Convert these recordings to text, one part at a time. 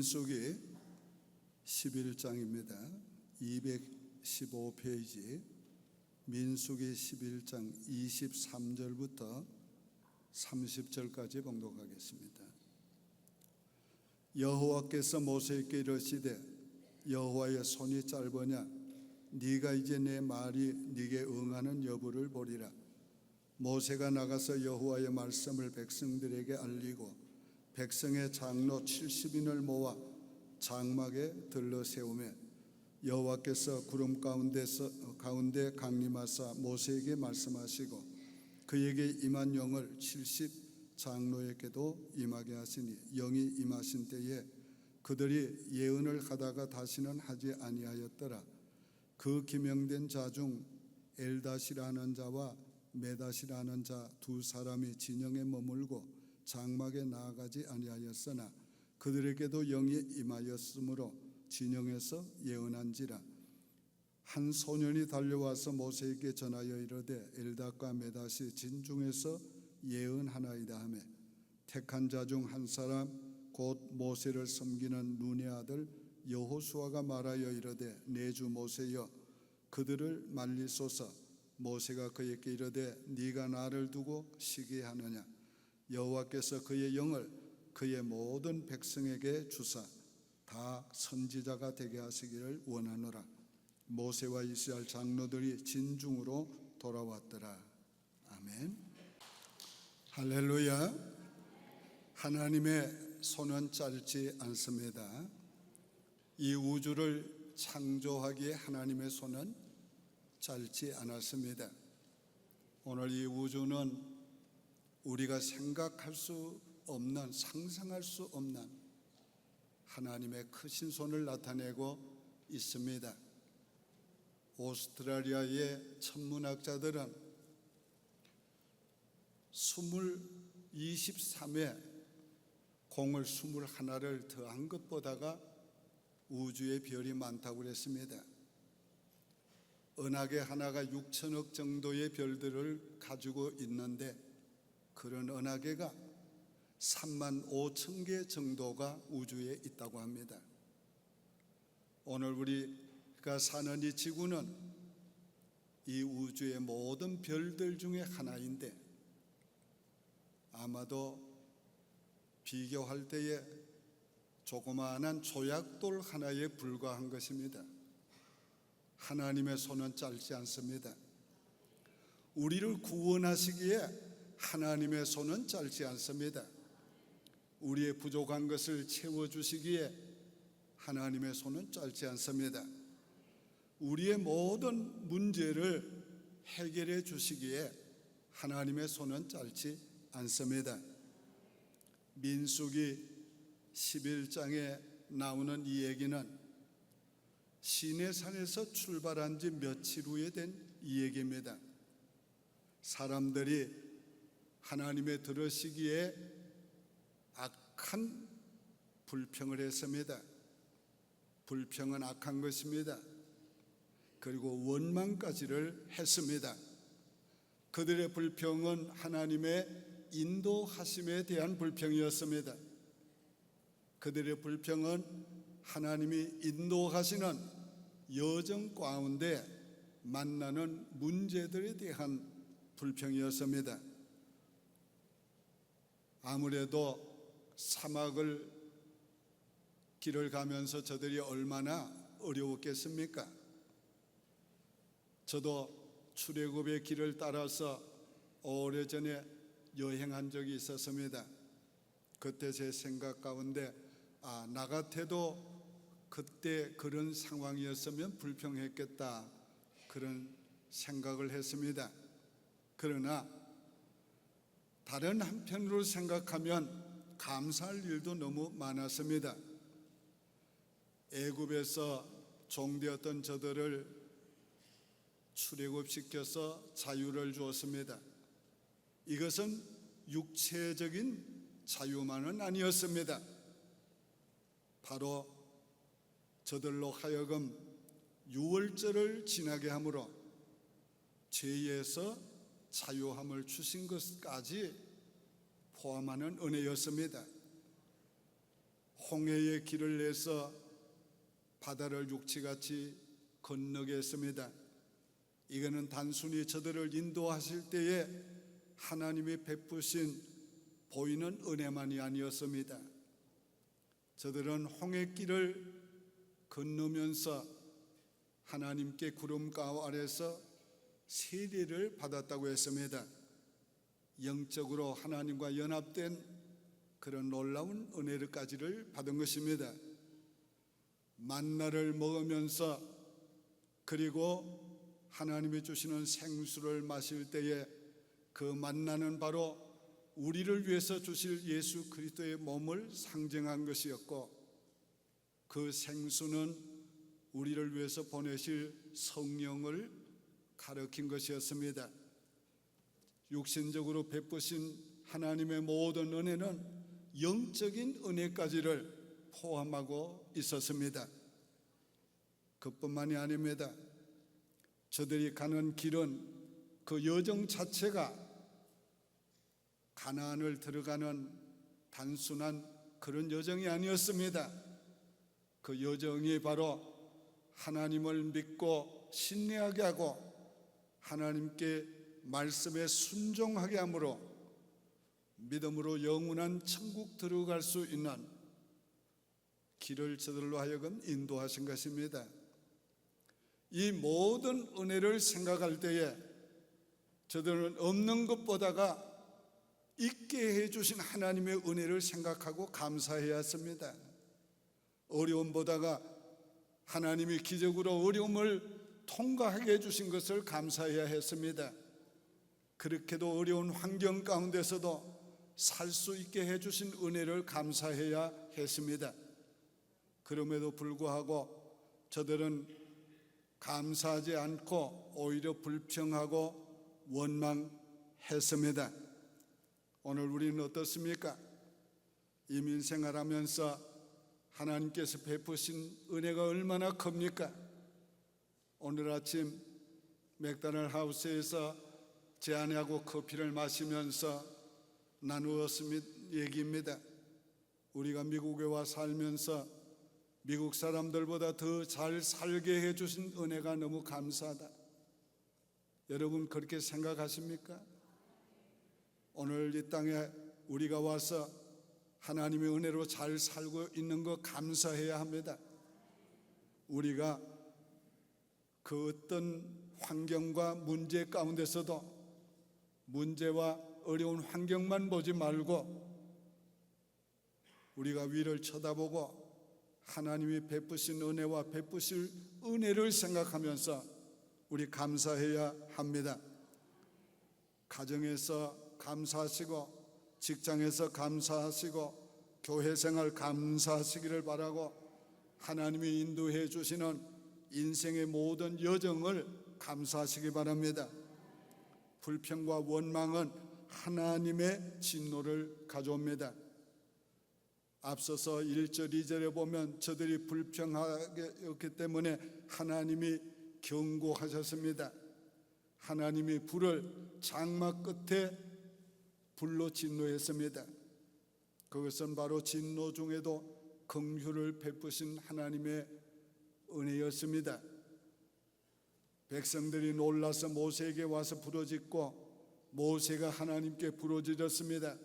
민수기 11장입니다. 215페이지 민수기 11장 23절부터 30절까지 봉독하겠습니다. 여호와께서 모세에게 이르시되 여호와의 손이 짧으냐 네가 이제 내 말이 네게 응하는 여부를 보리라. 모세가 나가서 여호와의 말씀을 백성들에게 알리고 백성의 장로 70인을 모아 장막에 들러 세우매 여호와께서 구름 가운데 강림하사 모세에게 말씀하시고 그에게 임한 영을 70 장로에게도 임하게 하시니 영이 임하신 때에 그들이 예언을 하다가 다시는 하지 아니하였더라. 그 기명된 자 중 엘닷이라는 자와 메닷이라는 자 두 사람이 진영에 머물고 장막에 나아가지 아니하였으나 그들에게도 영이 임하였으므로 진영에서 예언한지라. 한 소년이 달려와서 모세에게 전하여 이르되 엘닷과 메닷이 진중에서 예언하나이다 하며 택한 자 중 한 사람 곧 모세를 섬기는 눈의 아들 여호수아가 말하여 이르되 내 주 모세여 그들을 말리소서. 모세가 그에게 이르되 네가 나를 두고 시기하느냐. 여호와께서 그의 영을 그의 모든 백성에게 주사 다 선지자가 되게 하시기를 원하노라. 모세와 이스라엘 장로들이 진중으로 돌아왔더라. 아멘. 할렐루야. 하나님의 손은 짧지 않습니다. 이 우주를 창조하기에 하나님의 손은 짧지 않았습니다. 오늘 이 우주는 우리가 생각할 수 없는, 상상할 수 없는 하나님의 크신 손을 나타내고 있습니다. 오스트라리아의 천문학자들은 23회 공을 21를 더한 것보다가 우주에 별이 많다고 그랬습니다. 은하계 하나가 6천억 정도의 별들을 가지고 있는데 그런 은하계가 3만 5천 개 정도가 우주에 있다고 합니다. 오늘 우리가 사는 이 지구는 이 우주의 모든 별들 중에 하나인데 아마도 비교할 때에 조그마한 조약돌 하나에 불과한 것입니다. 하나님의 손은 짧지 않습니다. 우리를 구원하시기에 하나님의 손은 짧지 않습니다. 우리의 부족한 것을 채워주시기에 하나님의 손은 짧지 않습니다. 우리의 모든 문제를 해결해 주시기에 하나님의 손은 짧지 않습니다. 민수기 11장에 나오는 이 얘기는 시내산에서 출발한 지 며칠 후에 된 이 얘기입니다. 사람들이 하나님의 들으시기에 악한 불평을 했습니다. 불평은 악한 것입니다. 그리고 원망까지를 했습니다. 그들의 불평은 하나님의 인도하심에 대한 불평이었습니다. 그들의 불평은 하나님이 인도하시는 여정 가운데 만나는 문제들에 대한 불평이었습니다. 아무래도 사막을 길을 가면서 저들이 얼마나 어려웠겠습니까? 저도 출애굽의 길을 따라서 오래전에 여행한 적이 있었습니다. 그때 제 생각 가운데 나 같아도 그때 그런 상황이었으면 불평했겠다 그런 생각을 했습니다. 그러나 다른 한편으로 생각하면 감사할 일도 너무 많았습니다. 애굽에서 종되었던 저들을 출애굽시켜서 자유를 주었습니다. 이것은 육체적인 자유만은 아니었습니다. 바로 저들로 하여금 유월절을 지나게 함으로 죄에서 자유함을 주신 것까지 포함하는 은혜였습니다. 홍해의 길을 내서 바다를 육지같이 건너게 했습니다. 이거는 단순히 저들을 인도하실 때에 하나님이 베푸신 보이는 은혜만이 아니었습니다. 저들은 홍해길을 건너면서 하나님께 구름가오 아래서 세례를 받았다고 했습니다. 영적으로 하나님과 연합된 그런 놀라운 은혜를까지를 받은 것입니다. 만나를 먹으면서 그리고 하나님이 주시는 생수를 마실 때에 그 만나는 바로 우리를 위해서 주실 예수 그리스도의 몸을 상징한 것이었고, 그 생수는 우리를 위해서 보내실 성령을 가리킨 것이었습니다. 육신적으로 베푸신 하나님의 모든 은혜는 영적인 은혜까지를 포함하고 있었습니다. 그뿐만이 아닙니다. 저들이 가는 길은 그 여정 자체가 가나안을 들어가는 단순한 그런 여정이 아니었습니다. 그 여정이 바로 하나님을 믿고 신뢰하게 하고 하나님께 말씀에 순종하게 함으로 믿음으로 영원한 천국 들어갈 수 있는 길을 저들로 하여금 인도하신 것입니다. 이 모든 은혜를 생각할 때에 저들은 없는 것보다가 있게 해주신 하나님의 은혜를 생각하고 감사해야 했습니다. 어려움보다가 하나님이 기적으로 어려움을 통과하게 해주신 것을 감사해야 했습니다. 그렇게도 어려운 환경 가운데서도 살 수 있게 해주신 은혜를 감사해야 했습니다. 그럼에도 불구하고 저들은 감사하지 않고 오히려 불평하고 원망했습니다. 오늘 우리는 어떻습니까? 이민생활하면서 하나님께서 베푸신 은혜가 얼마나 큽니까? 오늘 아침 맥도날드 하우스에서 제 아내하고 커피를 마시면서 나누었습니다. 얘기입니다. 우리가 미국에 와 살면서 미국 사람들보다 더 잘 살게 해주신 은혜가 너무 감사하다. 여러분 그렇게 생각하십니까? 오늘 이 땅에 우리가 와서 하나님의 은혜로 잘 살고 있는 거 감사해야 합니다. 우리가 그 어떤 환경과 문제 가운데서도 문제와 어려운 환경만 보지 말고 우리가 위를 쳐다보고 하나님이 베푸신 은혜와 베푸실 은혜를 생각하면서 우리 감사해야 합니다. 가정에서 감사하시고 직장에서 감사하시고 교회 생활 감사하시기를 바라고 하나님이 인도해 주시는 인생의 모든 여정을 감사하시기 바랍니다. 불평과 원망은 하나님의 진노를 가져옵니다. 앞서서 1절 2절에 보면 저들이 불평하였기 때문에 하나님이 경고하셨습니다. 하나님이 불을 장막 끝에 불로 진노했습니다. 그것은 바로 진노 중에도 긍휼을 베푸신 하나님의 은혜였습니다. 백성들이 놀라서 모세에게 와서 부르짖고 모세가 하나님께 부르짖었습니다.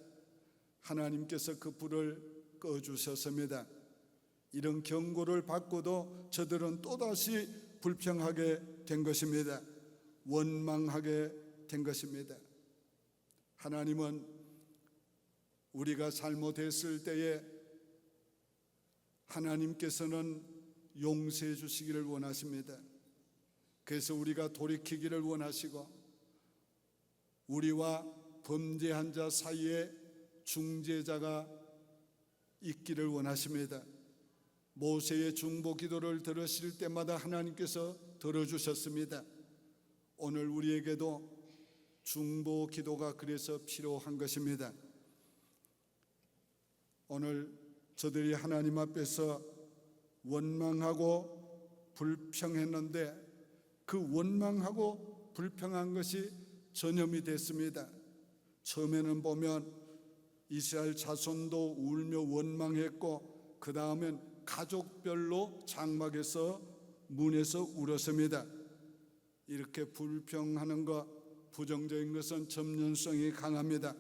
하나님께서 그 불을 꺼주셨습니다. 이런 경고를 받고도 저들은 또다시 불평하게 된 것입니다. 원망하게 된 것입니다. 하나님은 우리가 잘못했을 때에 하나님께서는 용서해 주시기를 원하십니다. 그래서 우리가 돌이키기를 원하시고 우리와 범죄한 자 사이에 중재자가 있기를 원하십니다. 모세의 중보 기도를 들으실 때마다 하나님께서 들어주셨습니다. 오늘 우리에게도 중보 기도가 그래서 필요한 것입니다. 오늘 저들이 하나님 앞에서 원망하고 불평했는데 그 원망하고 불평한 것이 전염이 됐습니다. 처음에는 보면 이스라엘 자손도 울며 원망했고 그 다음엔 가족별로 장막에서 문에서 울었습니다. 이렇게 불평하는 것, 부정적인 것은 점연성이 강합니다.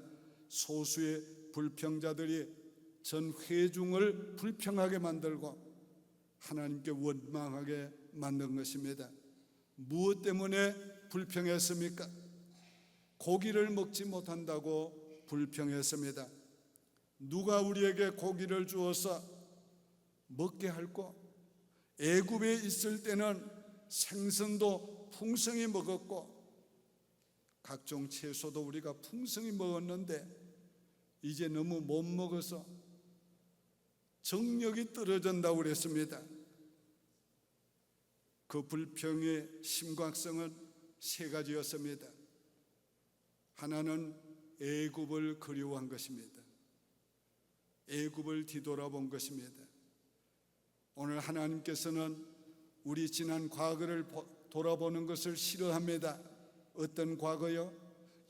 소수의 불평자들이 전 회중을 불평하게 만들고 하나님께 원망하게 만든 것입니다. 무엇 때문에 불평했습니까? 고기를 먹지 못한다고 불평했습니다. 누가 우리에게 고기를 주어서 먹게 할꼬? 애굽에 있을 때는 생선도 풍성히 먹었고 각종 채소도 우리가 풍성히 먹었는데 이제 너무 못 먹어서 정력이 떨어진다고 그랬습니다. 그 불평의 심각성은 세 가지였습니다. 하나는 애굽을 그리워한 것입니다. 애굽을 뒤돌아본 것입니다. 오늘 하나님께서는 우리 지난 과거를 돌아보는 것을 싫어합니다. 어떤 과거요?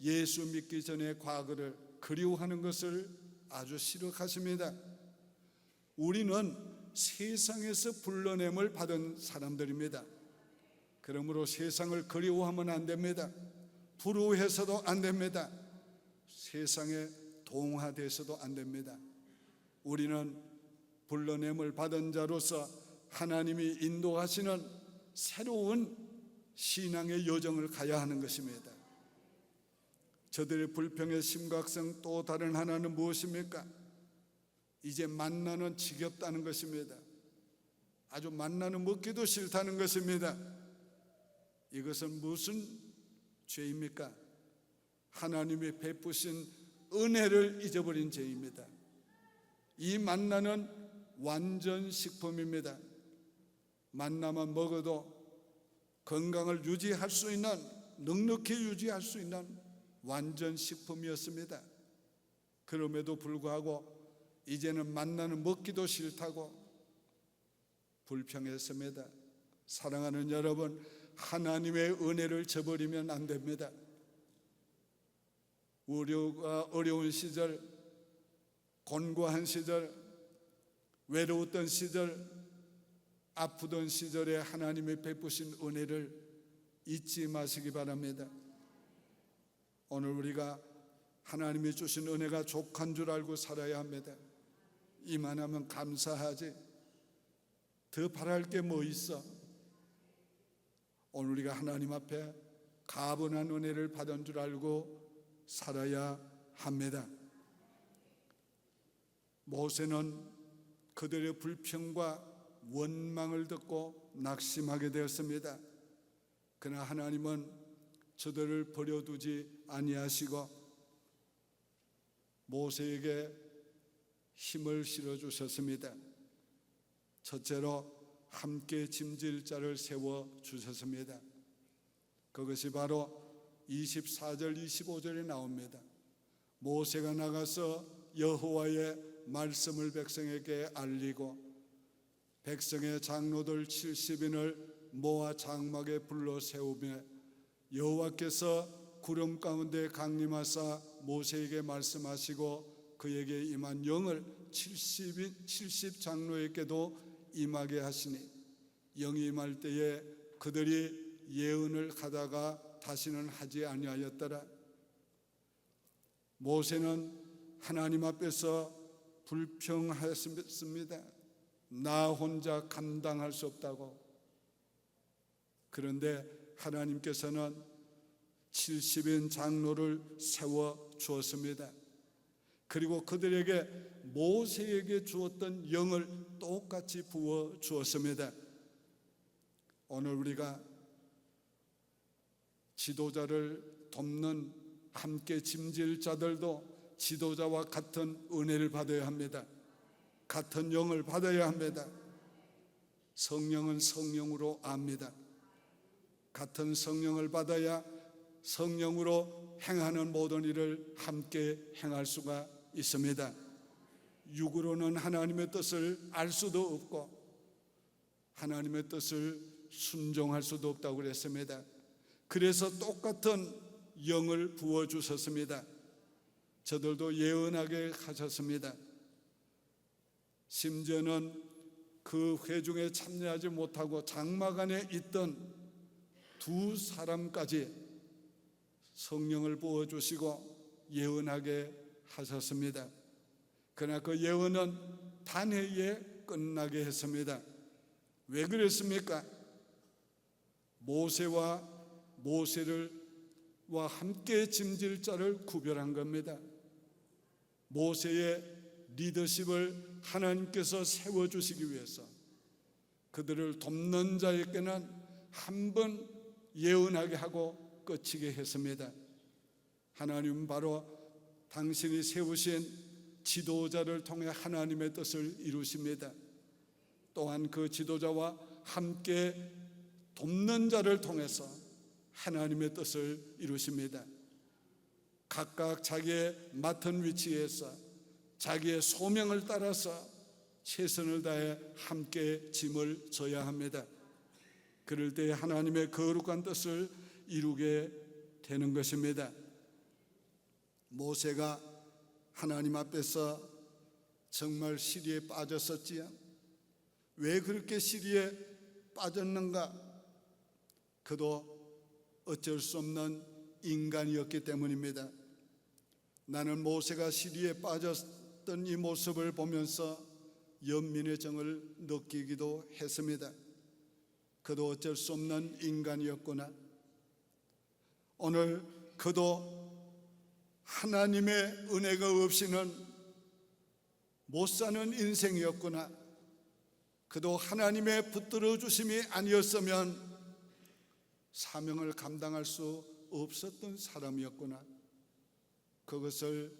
예수 믿기 전의 과거를 그리워하는 것을 아주 싫어하십니다. 우리는 세상에서 불러냄을 받은 사람들입니다. 그러므로 세상을 그리워하면 안 됩니다. 부러워해서도 안 됩니다. 세상에 동화돼서도 안 됩니다. 우리는 불러냄을 받은 자로서 하나님이 인도하시는 새로운 신앙의 여정을 가야 하는 것입니다. 저들의 불평의 심각성 또 다른 하나는 무엇입니까? 이제 만나는 지겹다는 것입니다. 아주 만나는 먹기도 싫다는 것입니다. 이것은 무슨 죄입니까? 하나님이 베푸신 은혜를 잊어버린 죄입니다. 이 만나는 완전 식품입니다. 만나만 먹어도 건강을 유지할 수 있는, 넉넉히 유지할 수 있는 완전 식품이었습니다. 그럼에도 불구하고 이제는 만나는 먹기도 싫다고 불평했습니다. 사랑하는 여러분, 하나님의 은혜를 저버리면 안 됩니다. 우리가 어려운 시절, 곤고한 시절, 외로웠던 시절, 아프던 시절에 하나님이 베푸신 은혜를 잊지 마시기 바랍니다. 오늘 우리가 하나님이 주신 은혜가 족한 줄 알고 살아야 합니다. 이만하면 감사하지, 더 바랄 게 뭐 있어? 오늘 우리가 하나님 앞에 가분한 은혜를 받은 줄 알고 살아야 합니다. 모세는 그들의 불평과 원망을 듣고 낙심하게 되었습니다. 그러나 하나님은 저들을 버려두지 아니하시고 모세에게 힘을 실어주셨습니다. 첫째로 함께 짐질 자를 세워주셨습니다. 그것이 바로 24절 25절에 나옵니다. 모세가 나가서 여호와의 말씀을 백성에게 알리고 백성의 장로들 70인을 모아 장막에 불러 세우며 여호와께서 구름 가운데 강림하사 모세에게 말씀하시고 그에게 임한 영을 70 장로에게도 임하게 하시니 영이 임할 때에 그들이 예언을 하다가 다시는 하지 아니하였더라. 모세는 하나님 앞에서 불평하였습니다. 나 혼자 감당할 수 없다고. 그런데 하나님께서는 70인 장로를 세워 주었습니다. 그리고 그들에게 모세에게 주었던 영을 똑같이 부어 주었습니다. 오늘 우리가 지도자를 돕는 함께 짐질 자들도 지도자와 같은 은혜를 받아야 합니다. 같은 영을 받아야 합니다. 성령은 성령으로 압니다. 같은 성령을 받아야 성령으로 행하는 모든 일을 함께 행할 수가 있습니다. 육으로는 하나님의 뜻을 알 수도 없고 하나님의 뜻을 순종할 수도 없다고 그랬습니다. 그래서 똑같은 영을 부어주셨습니다. 저들도 예언하게 하셨습니다. 심지어는 그 회중에 참여하지 못하고 장막 안에 있던 두 사람까지 성령을 부어주시고 예언하게 하셨습니다. 그러나 그 예언은 단회에 끝나게 했습니다. 왜 그랬습니까? 모세와 함께 짐질 자를 구별한 겁니다. 모세의 리더십을 하나님께서 세워주시기 위해서 그들을 돕는 자에게는 한 번 예언하게 하고 끝이게 했습니다. 하나님은 바로 당신이 세우신 지도자를 통해 하나님의 뜻을 이루십니다. 또한 그 지도자와 함께 돕는 자를 통해서 하나님의 뜻을 이루십니다. 각각 자기의 맡은 위치에서 자기의 소명을 따라서 최선을 다해 함께 짐을 져야 합니다. 그럴 때 하나님의 거룩한 뜻을 이루게 되는 것입니다. 모세가 하나님 앞에서 정말 시리에 빠졌었지요. 왜 그렇게 시리에 빠졌는가? 그도 어쩔 수 없는 인간이었기 때문입니다. 나는 모세가 시리에 빠졌던 이 모습을 보면서 연민의 정을 느끼기도 했습니다. 그도 어쩔 수 없는 인간이었구나. 오늘 그도 하나님의 은혜가 없이는 못 사는 인생이었구나. 그도 하나님의 붙들어 주심이 아니었으면 사명을 감당할 수 없었던 사람이었구나. 그것을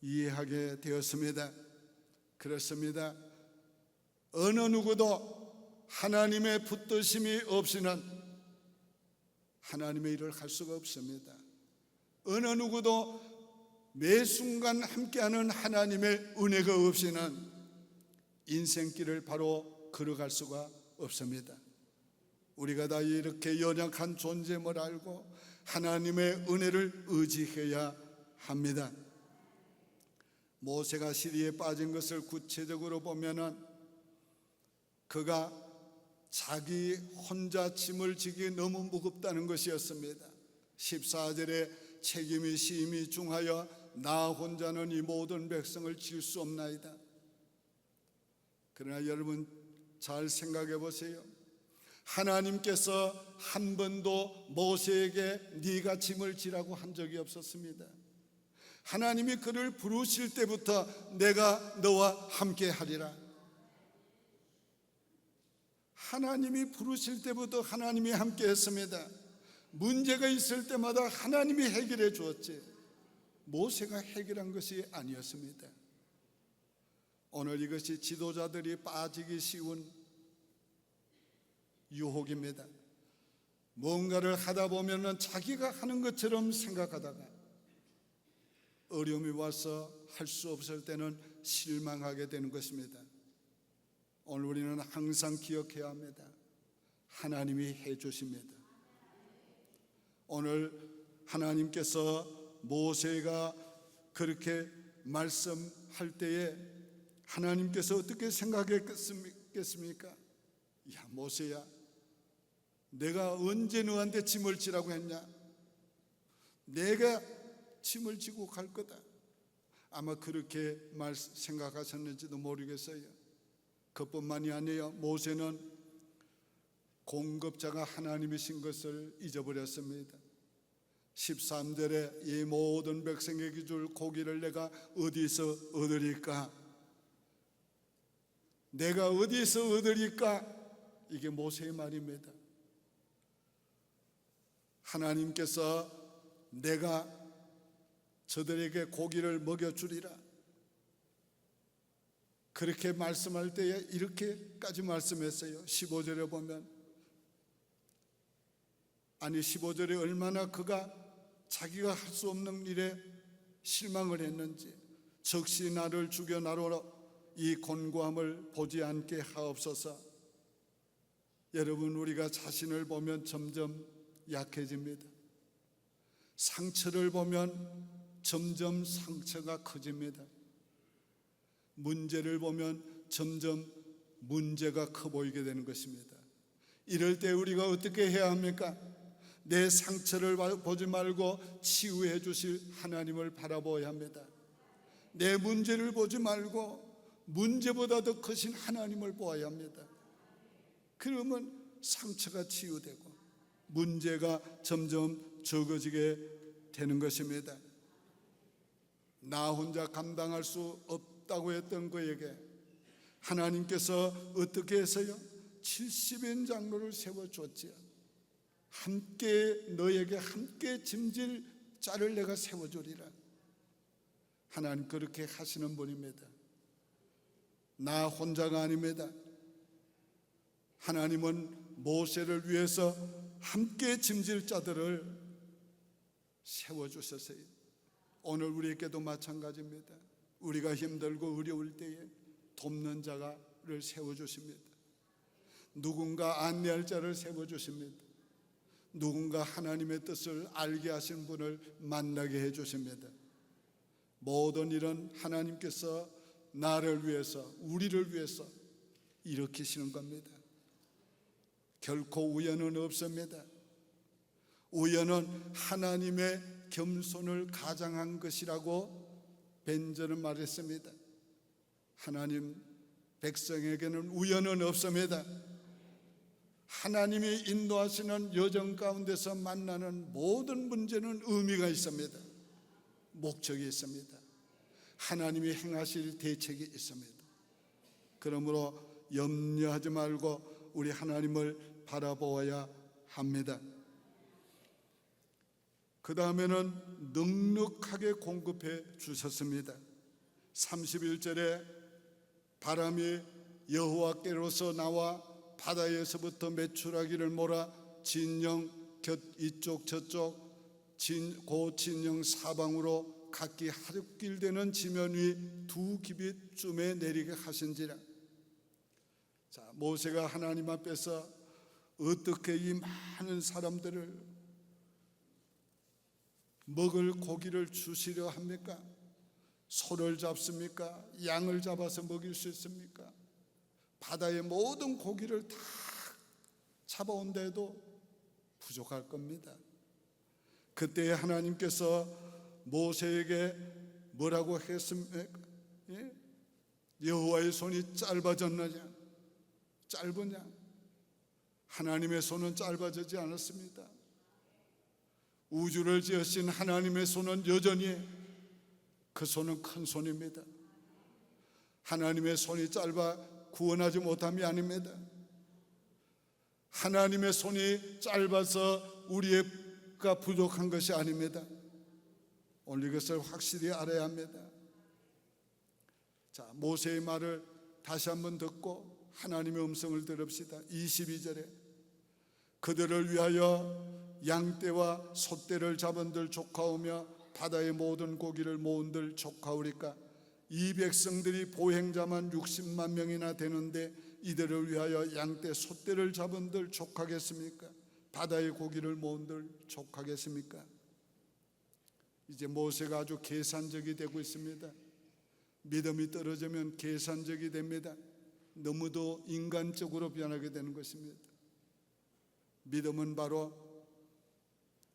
이해하게 되었습니다. 그렇습니다. 어느 누구도 하나님의 붙드심이 없이는 하나님의 일을 할 수가 없습니다. 어느 누구도 매 순간 함께하는 하나님의 은혜가 없이는 인생길을 바로 걸어갈 수가 없습니다. 우리가 다 이렇게 연약한 존재임을 알고 하나님의 은혜를 의지해야 합니다. 모세가 시리에 빠진 것을 구체적으로 보면은 그가 자기 혼자 짐을 지기 너무 무겁다는 것이었습니다. 14절에 책임이 심히 중하여 나 혼자는 이 모든 백성을 질 수 없나이다. 그러나 여러분 잘 생각해 보세요. 하나님께서 한 번도 모세에게 네가 짐을 지라고 한 적이 없었습니다. 하나님이 그를 부르실 때부터 내가 너와 함께 하리라. 하나님이 부르실 때부터 하나님이 함께 했습니다. 문제가 있을 때마다 하나님이 해결해 주었지 모세가 해결한 것이 아니었습니다. 오늘 이것이 지도자들이 빠지기 쉬운 유혹입니다. 뭔가를 하다 보면 자기가 하는 것처럼 생각하다가 어려움이 와서 할 수 없을 때는 실망하게 되는 것입니다. 오늘 우리는 항상 기억해야 합니다. 하나님이 해주십니다. 오늘 하나님께서 모세가 그렇게 말씀할 때에 하나님께서 어떻게 생각했겠습니까? 야 모세야, 내가 언제 너한테 짐을 지라고 했냐? 내가 짐을 지고 갈 거다. 아마 그렇게 생각하셨는지도 모르겠어요. 그뿐만이 아니에요. 모세는 공급자가 하나님이신 것을 잊어버렸습니다. 13절에 이 모든 백성에게 줄 고기를 내가 어디서 얻으리까? 내가 어디서 얻으리까? 이게 모세의 말입니다. 하나님께서 내가 저들에게 고기를 먹여주리라 그렇게 말씀할 때에 이렇게까지 말씀했어요. 15절에 보면 15절에 얼마나 그가 자기가 할 수 없는 일에 실망을 했는지, 적시 나를 죽여 나로 이 곤고함을 보지 않게 하옵소서. 여러분, 우리가 자신을 보면 점점 약해집니다. 상처를 보면 점점 상처가 커집니다. 문제를 보면 점점 문제가 커 보이게 되는 것입니다. 이럴 때 우리가 어떻게 해야 합니까? 내 상처를 보지 말고 치유해 주실 하나님을 바라보아야 합니다. 내 문제를 보지 말고 문제보다 더 크신 하나님을 보아야 합니다. 그러면 상처가 치유되고 문제가 점점 적어지게 되는 것입니다. 나 혼자 감당할 수 없다고 했던 그에게 하나님께서 어떻게 해서요? 70인 장로를 세워줬지요. 너에게 함께 짐질 자를 내가 세워주리라. 하나님 그렇게 하시는 분입니다. 나 혼자가 아닙니다. 하나님은 모세를 위해서 함께 짐질 자들을 세워주셨어요. 오늘 우리에게도 마찬가지입니다. 우리가 힘들고 어려울 때에 돕는 자를 세워주십니다. 누군가 안내할 자를 세워주십니다. 누군가 하나님의 뜻을 알게 하신 분을 만나게 해주십니다. 모든 일은 하나님께서 나를 위해서, 우리를 위해서 일으키시는 겁니다. 결코 우연은 없습니다. 우연은 하나님의 겸손을 가장한 것이라고 벤저는 말했습니다. 하나님 백성에게는 우연은 없습니다. 하나님이 인도하시는 여정 가운데서 만나는 모든 문제는 의미가 있습니다. 목적이 있습니다. 하나님이 행하실 대책이 있습니다. 그러므로 염려하지 말고 우리 하나님을 바라보아야 합니다. 그 다음에는 넉넉하게 공급해 주셨습니다. 31절에 바람이 여호와께로서 나와 바다에서부터 메추라기를 몰아 진영 곁 이쪽 저쪽 고 진영 사방으로 각기 하굣길 되는 지면 위 2규빗쯤에 내리게 하신지라. 자, 모세가 하나님 앞에서 어떻게 이 많은 사람들을 먹을 고기를 주시려 합니까? 소를 잡습니까? 양을 잡아서 먹일 수 있습니까? 바다의 모든 고기를 다 잡아온데도 부족할 겁니다. 그때 하나님께서 모세에게 뭐라고 했습니까? 여호와의 손이 짧아졌느냐? 짧으냐? 하나님의 손은 짧아지지 않았습니다. 우주를 지으신 하나님의 손은 여전히 그 손은 큰 손입니다. 하나님의 손이 짧아 구원하지 못함이 아닙니다. 하나님의 손이 짧아서 우리가 부족한 것이 아닙니다. 오늘 이것을 확실히 알아야 합니다. 자, 모세의 말을 다시 한번 듣고 하나님의 음성을 들읍시다. 22절에 그들을 위하여 양떼와 소떼를 잡은들 족하오며 바다의 모든 고기를 모은들 족하오리까. 이 백성들이 보행자만 60만 명이나 되는데 이들을 위하여 양떼 소떼를 잡은들 족하겠습니까? 바다의 고기를 모은들 족하겠습니까? 이제 모세가 아주 계산적이 되고 있습니다. 믿음이 떨어지면 계산적이 됩니다. 너무도 인간적으로 변하게 되는 것입니다. 믿음은 바로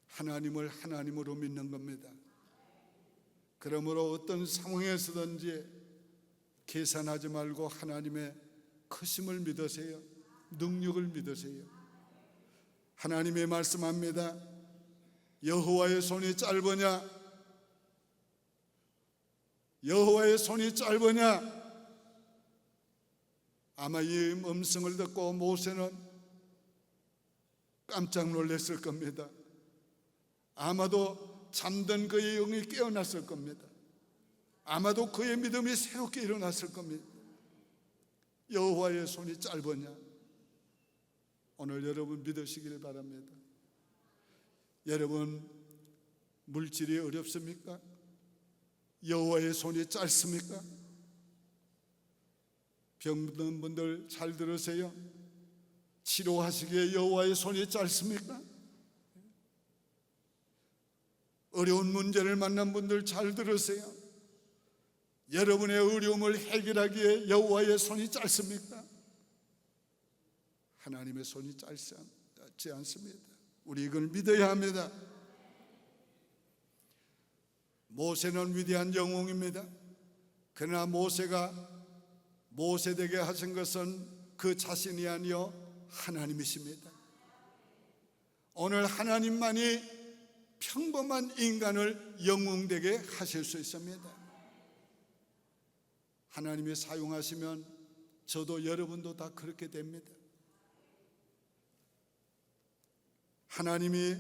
하나님을 하나님으로 믿는 겁니다. 그러므로 어떤 상황에서든지 계산하지 말고 하나님의 크심을 믿으세요. 능력을 믿으세요. 하나님의 말씀합니다. 여호와의 손이 짧으냐? 여호와의 손이 짧으냐? 아마 이 음성을 듣고 모세는 깜짝 놀랐을 겁니다. 아마도 잠든 그의 영이 깨어났을 겁니다. 아마도 그의 믿음이 새롭게 일어났을 겁니다. 여호와의 손이 짧으냐? 오늘 여러분 믿으시길 바랍니다. 여러분 물질이 어렵습니까? 여호와의 손이 짧습니까? 병든 분들 잘 들으세요. 치료하시기에 여호와의 손이 짧습니까? 어려운 문제를 만난 분들 잘 들으세요. 여러분의 어려움을 해결하기에 여호와의 손이 짧습니까? 하나님의 손이 짧지 않습니다. 우리 이걸 믿어야 합니다. 모세는 위대한 영웅입니다. 그러나 모세가 모세 되게 하신 것은 그 자신이 아니요 하나님이십니다. 오늘 하나님만이 평범한 인간을 영웅 되게 하실 수 있습니다. 하나님이 사용하시면 저도 여러분도 다 그렇게 됩니다. 하나님이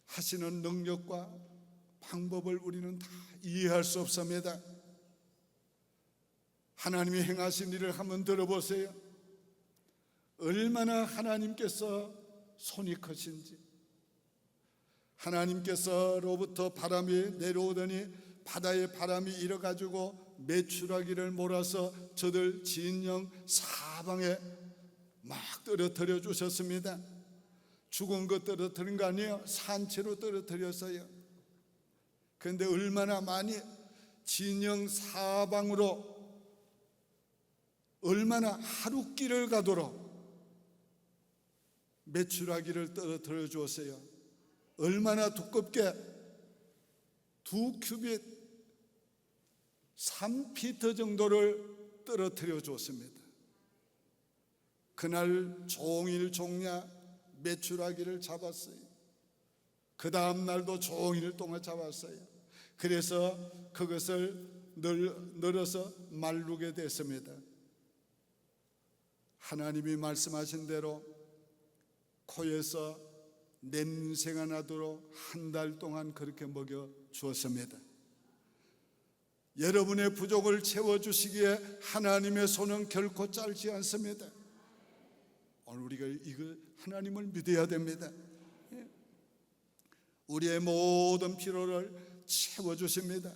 하시는 능력과 방법을 우리는 다 이해할 수 없습니다. 하나님이 행하신 일을 한번 들어보세요. 얼마나 하나님께서 손이 크신지. 하나님께서로부터 바람이 내려오더니 바다의 바람이 일어가지고 메추라기를 몰아서 저들 진영 사방에 막 떨어뜨려 주셨습니다. 죽은 거 떨어뜨린 거 아니에요. 산채로 떨어뜨렸어요. 그런데 얼마나 많이 진영 사방으로 얼마나 하루 길을 가도록 메추라기를 떨어뜨려 주었어요. 얼마나 두껍게 2큐빗 3피트 정도를 떨어뜨려 줬습니다. 그날 종일 종야 메추라기를 잡았어요. 그 다음 날도 종일 동안 잡았어요. 그래서 그것을 널어서 말르게 됐습니다. 하나님이 말씀하신 대로 코에서 냄새가 나도록 한 달 동안 그렇게 먹여 주었습니다. 여러분의 부족을 채워주시기에 하나님의 손은 결코 짧지 않습니다. 오늘 우리가 이거 하나님을 믿어야 됩니다. 우리의 모든 필요를 채워주십니다.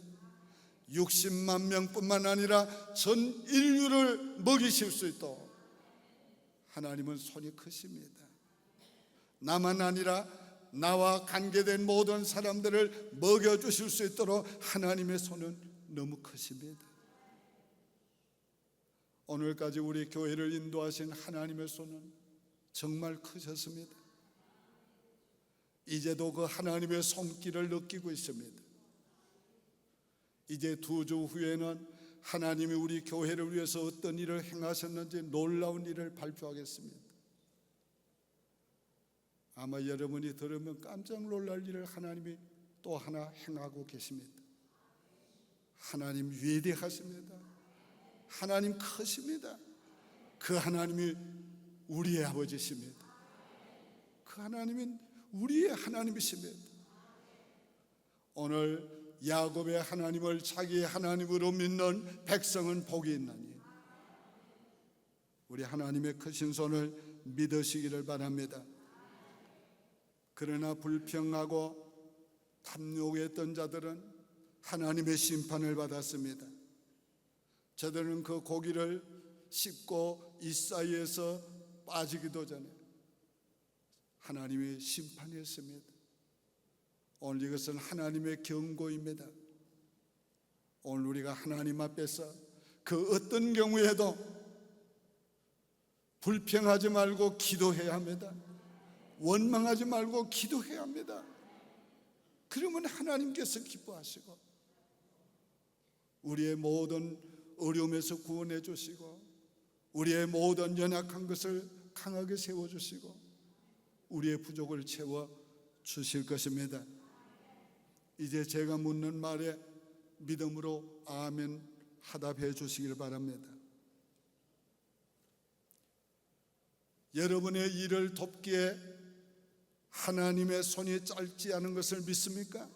60만 명뿐만 아니라 전 인류를 먹이실 수 있도록 하나님은 손이 크십니다. 나만 아니라 나와 관계된 모든 사람들을 먹여주실 수 있도록 하나님의 손은 너무 크십니다. 오늘까지 우리 교회를 인도하신 하나님의 손은 정말 크셨습니다. 이제도 그 하나님의 손길을 느끼고 있습니다. 이제 2주 후에는 하나님이 우리 교회를 위해서 어떤 일을 행하셨는지 놀라운 일을 발표하겠습니다. 아마 여러분이 들으면 깜짝 놀랄 일을 하나님이 또 하나 행하고 계십니다. 하나님 위대하십니다. 하나님 크십니다. 그 하나님이 우리의 아버지십니다. 그 하나님은 우리의 하나님이십니다. 오늘 야곱의 하나님을 자기의 하나님으로 믿는 백성은 복이 있나니 우리 하나님의 크신 손을 믿으시기를 바랍니다. 그러나 불평하고 탐욕했던 자들은 하나님의 심판을 받았습니다. 저들은 그 고기를 씹고 이 사이에서 빠지기도 전에 하나님이 심판했습니다. 오늘 이것은 하나님의 경고입니다. 오늘 우리가 하나님 앞에서 그 어떤 경우에도 불평하지 말고 기도해야 합니다. 원망하지 말고 기도해야 합니다. 그러면 하나님께서 기뻐하시고 우리의 모든 어려움에서 구원해 주시고 우리의 모든 연약한 것을 강하게 세워주시고 우리의 부족을 채워 주실 것입니다. 이제 제가 묻는 말에 믿음으로 아멘 하답해 주시길 바랍니다. 여러분의 일을 돕기에 하나님의 손이 짧지 않은 것을 믿습니까?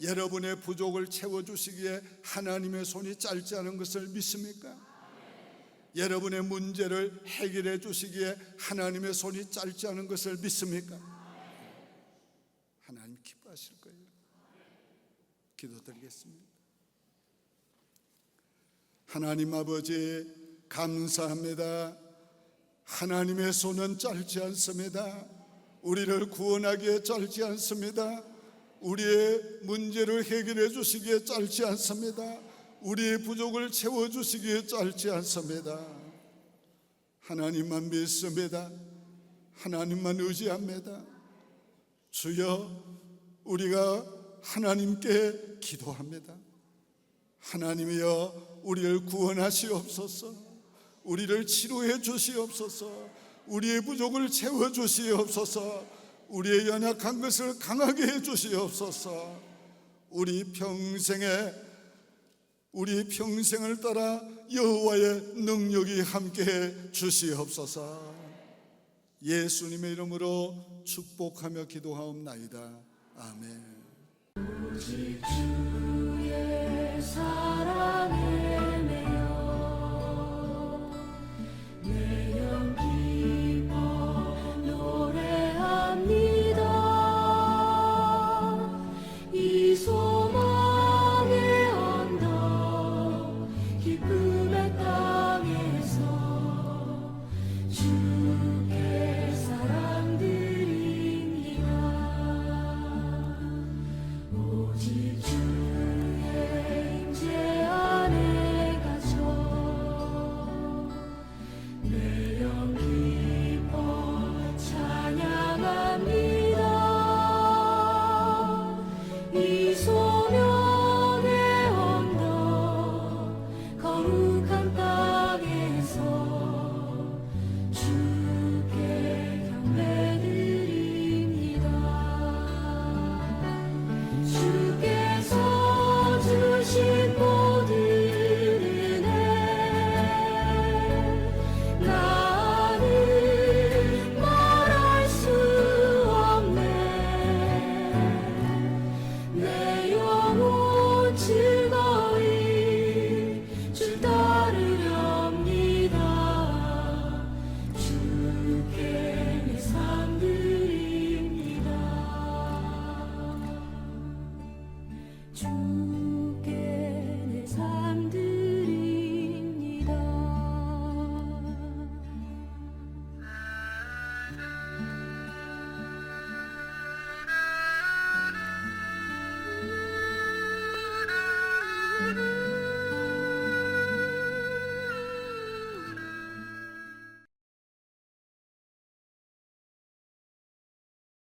여러분의 부족을 채워주시기에 하나님의 손이 짧지 않은 것을 믿습니까? 여러분의 문제를 해결해 주시기에 하나님의 손이 짧지 않은 것을 믿습니까? 하나님 기뻐하실 거예요. 기도드리겠습니다. 하나님 아버지 감사합니다. 하나님의 손은 짧지 않습니다. 우리를 구원하기에 짧지 않습니다. 우리의 문제를 해결해 주시기에 짧지 않습니다. 우리의 부족을 채워주시기에 짧지 않습니다. 하나님만 믿습니다. 하나님만 의지합니다. 주여, 우리가 하나님께 기도합니다. 하나님이여, 우리를 구원하시옵소서. 우리를 치료해 주시옵소서. 우리의 부족을 채워 주시옵소서. 우리의 연약한 것을 강하게 해 주시옵소서. 우리 평생을 따라 여호와의 능력이 함께해 주시옵소서. 예수님의 이름으로 축복하며 기도하옵나이다. 아멘. 오직 주의 사랑에 매여 내 영 기뻐 노래합니다. 이 소망의 언덕 기쁨의 땅에서 주께 사랑 드립니다. 오직 주의 임재 안에 갇혀 내 영 기뻐 찬양합니다. 이 소명의 언덕 거룩한 땅에서 주께 경배드립니다. 주께서 주신 모든 은혜 나는 말할 수 없네. 내 영혼 즐거이 주 따르렵니다. 주께 내 삶 드립니다. 주